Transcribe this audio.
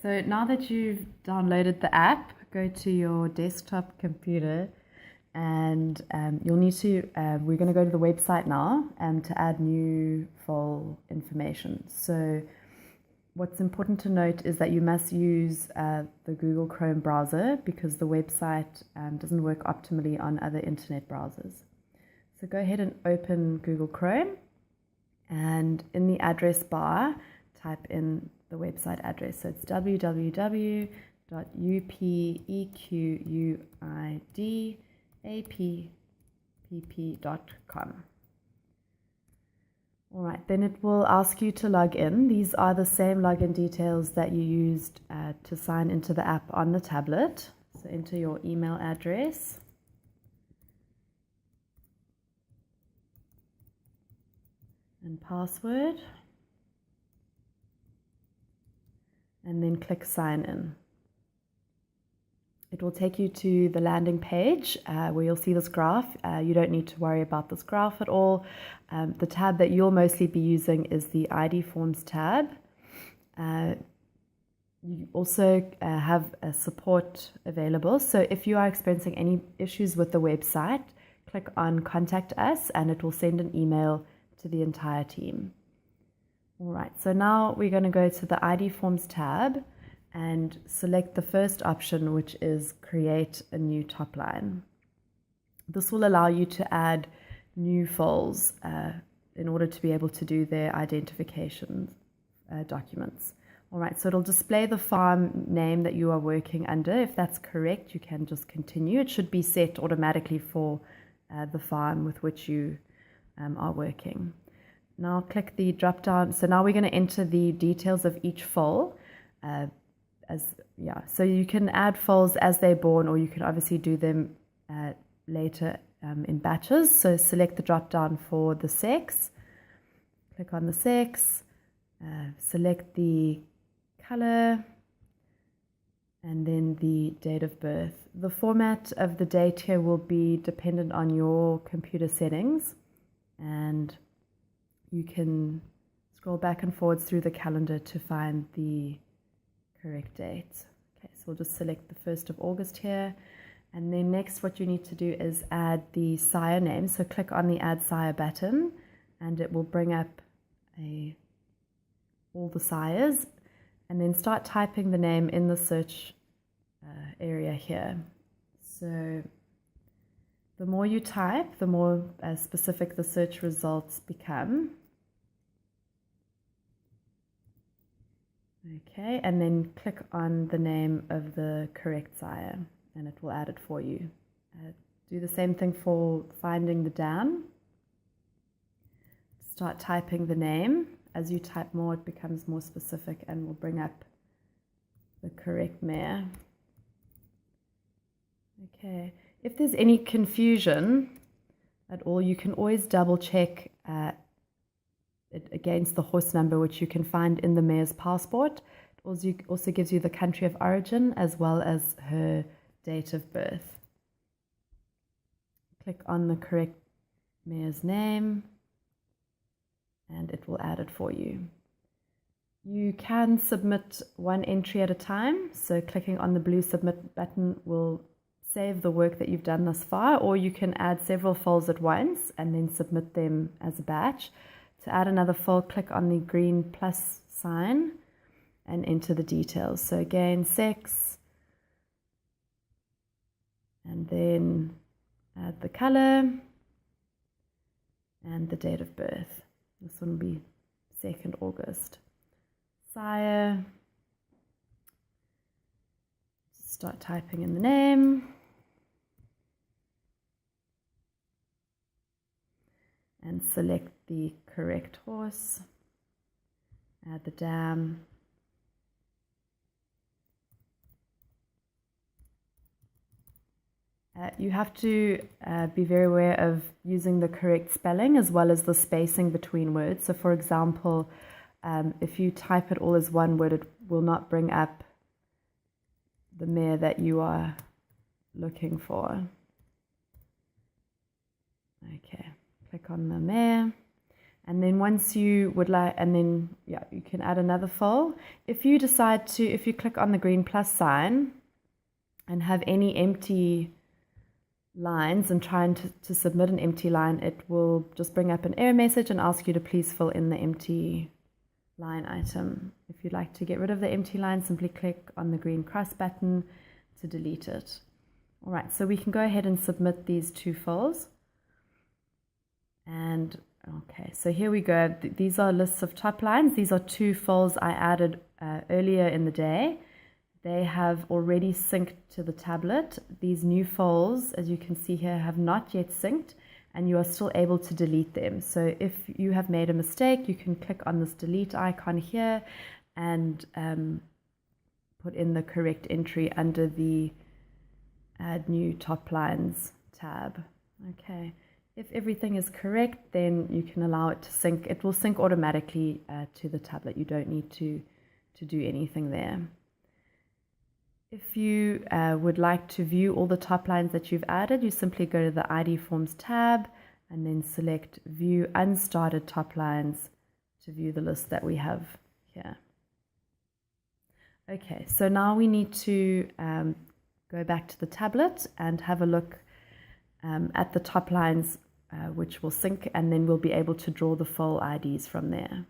So now that you've downloaded the app, go to your desktop computer and you'll need to, we're going to go to the website now to add new full information. So what's important to note is that you must use the Google Chrome browser because the website doesn't work optimally on other internet browsers. So go ahead and open Google Chrome, and in the address bar, type in the website address. So it's www.UPEquID.app.com. All right, then it will ask you to log in. These are the same login details that you used to sign into the app on the tablet. So enter your email address. And password. And then click sign in. It will take you to the landing page where you'll see this graph. You don't need to worry about this graph at all. The tab that you'll mostly be using is the ID Forms tab. You also have a support available. So if you are experiencing any issues with the website, click on Contact Us and it will send an email to the entire team. All right, so now we're going to go to the ID Forms tab and select the first option, which is Create a New Top Line. This will allow you to add new files in order to be able to do their identification documents. All right, so it'll display the farm name that you are working under. If that's correct, you can just continue. It should be set automatically for the farm with which you are working. Now click the drop down. So now we're going to enter the details of each foal. So you can add foals as they're born, or you can obviously do them later in batches. So select the drop down for the sex. Click on the sex. Select the color, and then the date of birth. The format of the date here will be dependent on your computer settings, and you can scroll back and forwards through the calendar to find the correct date. Okay, so we'll just select the 1st of August here. And then next what you need to do is add the sire name. So click on the Add Sire button and it will bring up all the sires. And then start typing the name in the search area here. So the more you type, the more specific the search results become. Okay, and then click on the name of the correct sire and it will add it for you. Do the same thing for finding the dam. Start typing the name. As you type more, it becomes more specific and will bring up the correct mare. Okay. If there's any confusion at all, you can always double check it against the horse number, which you can find in the mare's passport. It also gives you the country of origin as well as her date of birth. Click on the correct mare's name and it will add it for you. You can submit one entry at a time, so clicking on the blue submit button will save the work that you've done thus far, or you can add several files at once and then submit them as a batch. To add another file, click on the green plus sign and enter the details. So again, sex, and then add the color and the date of birth. This one will be 2nd August. Sire, start typing in the name. And select the correct horse. Add the dam. You have to be very aware of using the correct spelling as well as the spacing between words. So for example, if you type it all as one word, it will not bring up the mare that you are looking for. Okay, click on the mare And then once you would like, and then yeah, you can add another fold. If you decide to, if you click on the green plus sign and have any empty lines and trying to submit an empty line, it will just bring up an error message and ask you to please fill in the empty line item. If you'd like to get rid of the empty line, simply click on the green cross button to delete it. All right, so we can go ahead and submit these 2 fills. And okay, so here we go. These are lists of top lines. These are 2 fills I added earlier in the day. They have already synced to the tablet. These new fills, as you can see here, have not yet synced, and you are still able to delete them. So if you have made a mistake, you can click on this delete icon here and put in the correct entry under the Add New Top Lines tab. Okay. If everything is correct, then you can allow it to sync. It will sync automatically to the tablet. You don't need to do anything there. If you would like to view all the top lines that you've added, you simply go to the ID Forms tab and then select View Unstarted Top Lines to view the list that we have here. Okay, so now we need to go back to the tablet and have a look at the top lines which will sync, and then we'll be able to draw the full IDs from there.